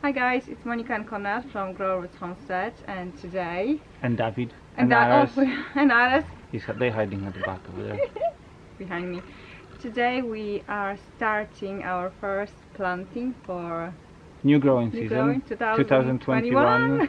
Hi guys, it's Monika and Konrad from Growers Homestead, and today And Dawid and Aras. and Aras They're hiding at the back over there. behind me. Today we are starting our first planting for New growing new season, growing 2021.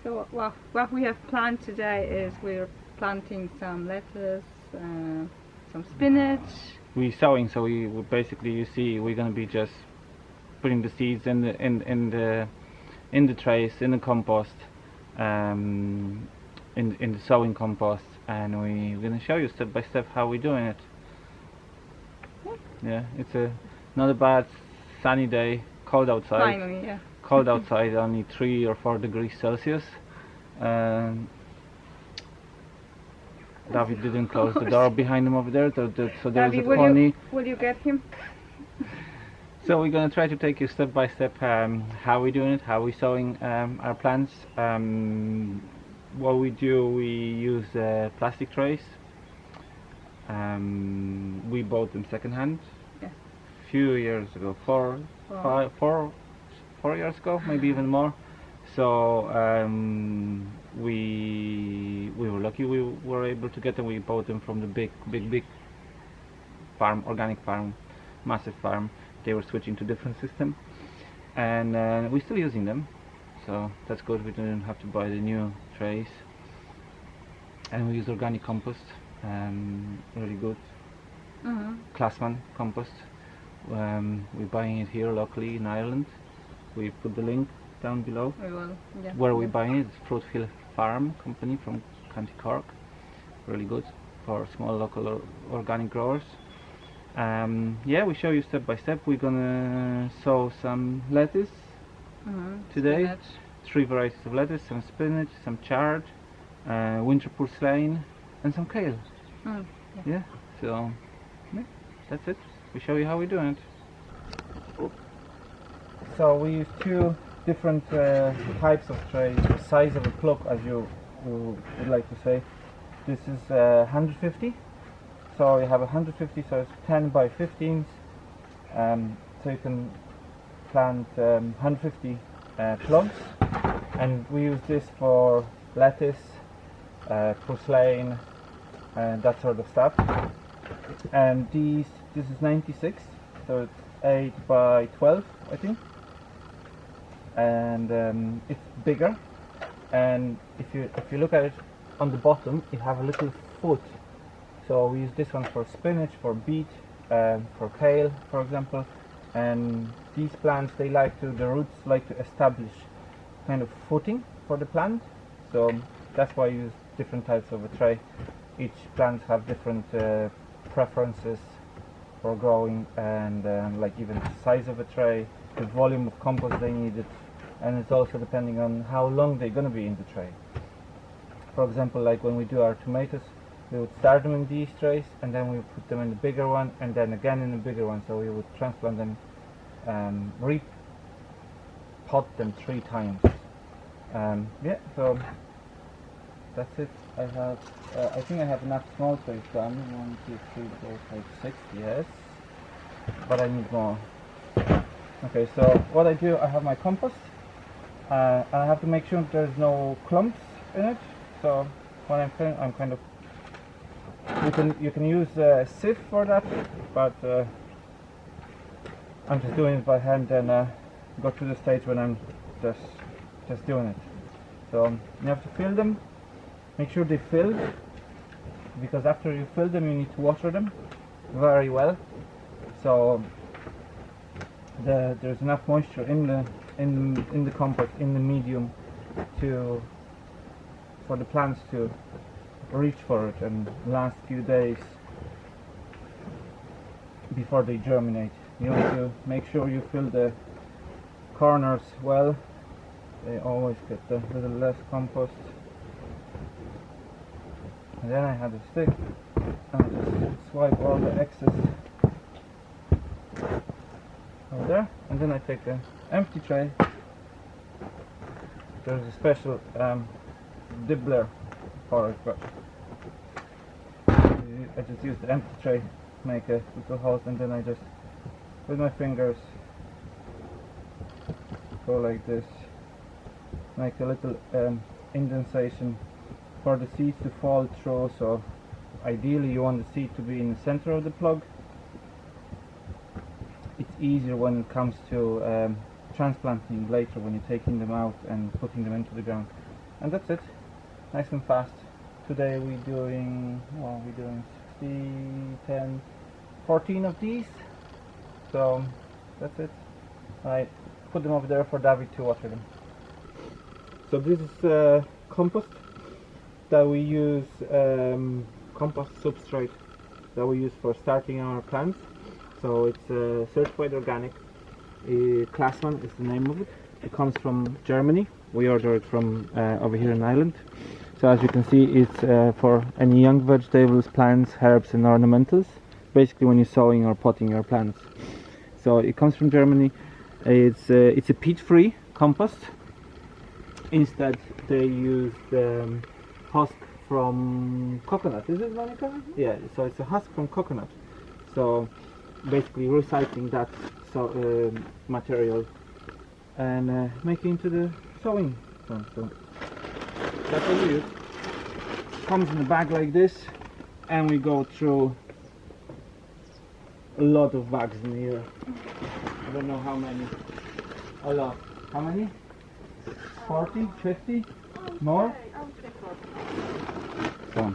So what we have planned today is we're planting some lettuce, some spinach. We're sowing, so we basically, you see, we're gonna be just putting the seeds in the trays, in the compost, in the sowing compost, and we're gonna show you step by step how we're doing it. Yeah, it's not a bad sunny day, cold outside. Finally, yeah. Cold outside, only 3 or 4 degrees Celsius. Dawid didn't close the door behind him over there, so there's a Dawid, pony. will you get him? So we're gonna try to take you step by step how we're doing it, how we're sowing our plants. What we do, we use plastic trays. We bought them secondhand. Yeah. Few years ago, 4 years ago, maybe even more. So we were lucky. We were able to get them. We bought them from the big farm, organic farm, massive farm. They were switching to different system, and we're still using them. So that's good. We didn't have to buy the new trays, and we use organic compost. Really good. Class 1 compost. We're buying it here locally in Ireland. We put the link down below. We will. Yeah. Where we're buying it, it's Fruithill Farm company from County Cork. Really good for small local organic growers. Yeah, we show you step by step. We're gonna sow some lettuce today. Spinach. 3 varieties of lettuce, some spinach, some chard, winter purslane, and some kale. Yeah, so yeah, that's it. We show you how we're doing it. So we use 2 different types of trays, the size of a plug, as you would like to say. This is 150. So you have 150, so it's 10 by 15s. So you can plant 150 plugs, and we use this for lettuce, purslane, and that sort of stuff. And this is 96, so it's 8 by 12, I think. And it's bigger. And if you look at it on the bottom, it have a little foot. So we use this one for spinach, for beet, for kale, for example. And these plants, the roots like to establish kind of footing for the plant. So that's why I use different types of a tray. Each plant have different preferences for growing, and like even the size of a tray, the volume of compost they needed, and it's also depending on how long they're going to be in the tray. For example, like when we do our tomatoes, we would start them in these trays, and then we would put them in the bigger one, and then again in the bigger one. So we would transplant them, repot them 3 times. Yeah, so that's it. I think I have enough small trays done. 1, 2, 3, 4, 5, 6. Yes, but I need more. Okay, so what I do, I have my compost. I have to make sure there's no clumps in it. So what I'm kind of, you can use a sieve for that, but I'm just doing it by hand, and go to the stage when I'm just doing it. So you have to fill them. Make sure they fill, because after you fill them, you need to water them very well, so there's enough moisture in the compost, in the medium, for the plants to reach for it and last few days before they germinate. You need to make sure you fill the corners well. They always get a little less compost. And then I have a stick, and I just swipe all the excess over there, and then I take an empty tray. There's a special dibbler for it, but I just use the empty tray, make a little hole, and then I just, with my fingers, go like this, make a little indentation for the seeds to fall through. So ideally you want the seed to be in the center of the plug. It's easier when it comes to transplanting later, when you're taking them out and putting them into the ground. And that's it, nice and fast. Today we're doing 60, 10, 14 of these. So that's it. I put them over there for Dawid to water them. So this is compost that we use, compost substrate that we use for starting our plants. So it's certified organic. Class 1 is the name of it. It comes from Germany. We order it from over here in Ireland. So as you can see, it's for any young vegetables, plants, herbs and ornamentals. Basically when you're sowing or potting your plants. So it comes from Germany. It's a peat-free compost. Instead they use the husk from coconut. Is it, Monika? Yeah, so it's a husk from coconut. So basically recycling that material and making into the sowing plant. So that's what we use. Comes in a bag like this, and we go through a lot of bags in here. I don't know how many. A lot. How many? 40, 50? More? I would say 40. So.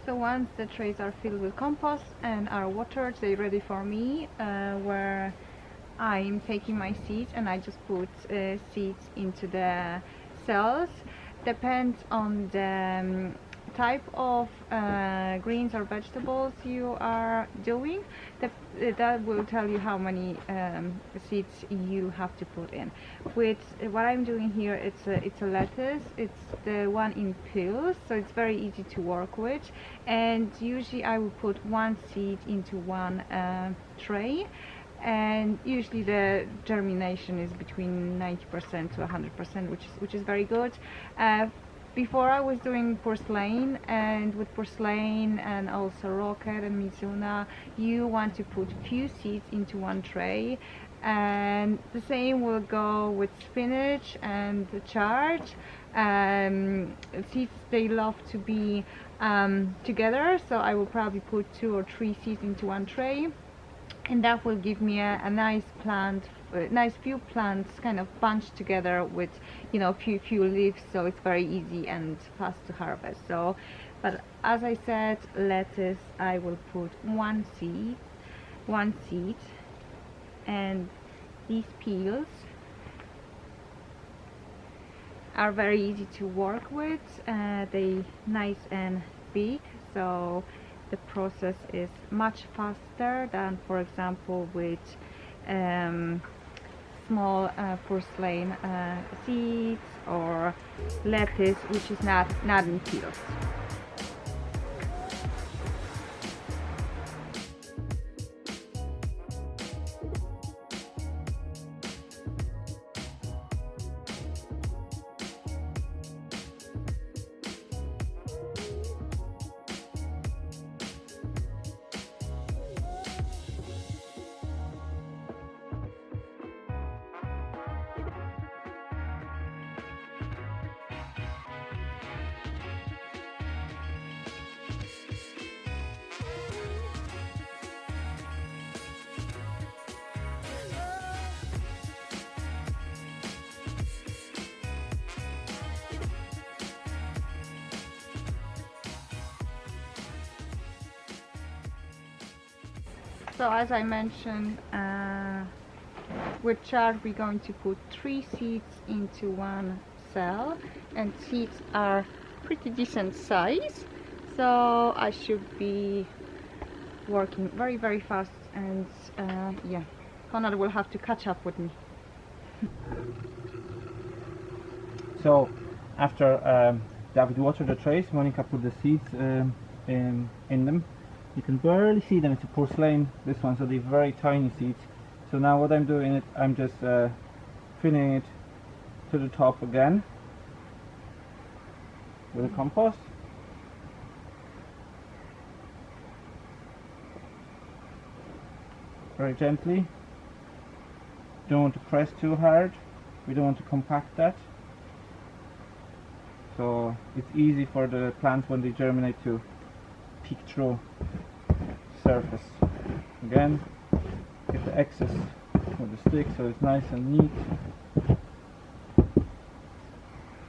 So once the trays are filled with compost and are watered, they're ready for me, where I'm taking my seeds and I just put seeds into the cells. Depends on the type of greens or vegetables you are doing. That will tell you how many seeds you have to put in. With what I'm doing here, it's a lettuce. It's the one in pills, so it's very easy to work with. And usually I will put one seed into one tray. And usually the germination is between 90% to 100%, which is very good. Before I was doing porcelain, and with porcelain and also rocket and mizuna, you want to put few seeds into one tray, and the same will go with spinach and the chard. Seeds, they love to be together, so I will probably put 2 or 3 seeds into one tray, and that will give me a nice plant, nice few plants kind of bunched together with, you know, few leaves, so it's very easy and fast to harvest. So, but as I said, lettuce, I will put one seed, and these peels are very easy to work with. They nice and big, so the process is much faster than, for example, with small porcelain seeds or lettuce, which is not in peels. So as I mentioned, with chard we're going to put 3 seeds into one cell, and seeds are pretty decent size, so I should be working very fast, and yeah, Konrad will have to catch up with me. So after Dawid watered the trays, Monika put the seeds in them. You can barely see them. It's a porcelain, this one, so they're very tiny seeds. So now what I'm doing, I'm just filling it to the top again with the compost. Very gently. Don't want to press too hard. We don't want to compact that. So it's easy for the plants when they germinate to peek through the surface. Again, get the excess of the stick so it's nice and neat.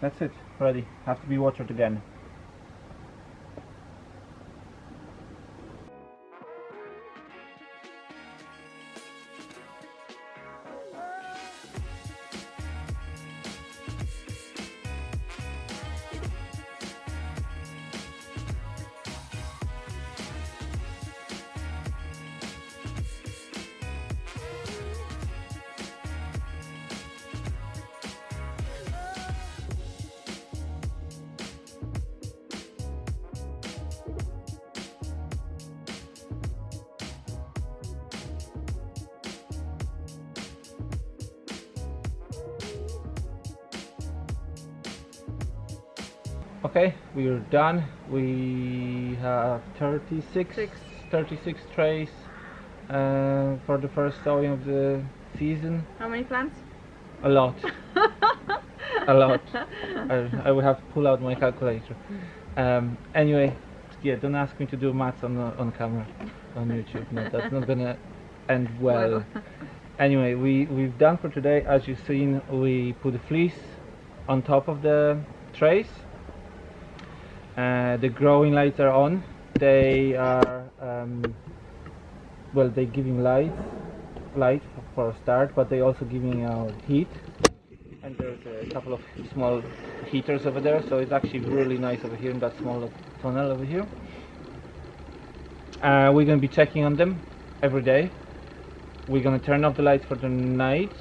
That's it, ready. Have to be watered again. Okay, we're done. We have 36 trays for the first sowing of the season. How many plants? A lot. A lot. I will have to pull out my calculator. Anyway, yeah, don't ask me to do maths on camera on YouTube. No, that's not gonna end well. Anyway, we've done for today. As you've seen, we put a fleece on top of the trays. The growing lights are on. They are well, they're giving light for a start, but they're also giving out heat. And there's a couple of small heaters over there, so it's actually really nice over here in that small tunnel over here. We're going to be checking on them every day. We're going to turn off the lights for the night.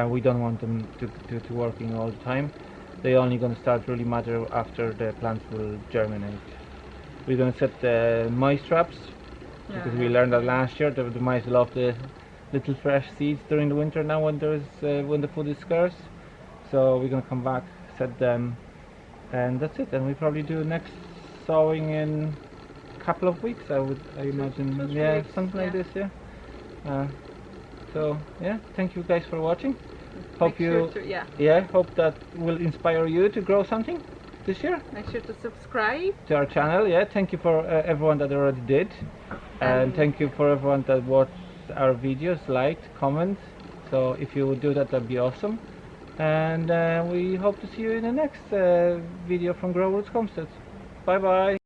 We don't want them to working all the time. They're only going to start really matter after the plants will germinate. We're going to set the mice traps, because we learned that last year. The mice love the little fresh seeds during the winter now when when the food is scarce. So we're going to come back, set them, and that's it. And we probably do next sowing in a couple of weeks, I imagine. 2 yeah, weeks, something like this, yeah. So yeah, thank you guys for watching. Hope hope that will inspire you to grow something this year. Make sure to subscribe to our channel. Yeah, thank you for everyone that already did, and thank you for everyone that watched our videos, liked, comment. So if you would do that, that'd be awesome. And we hope to see you in the next video from Grow Roots Homestead. Bye bye.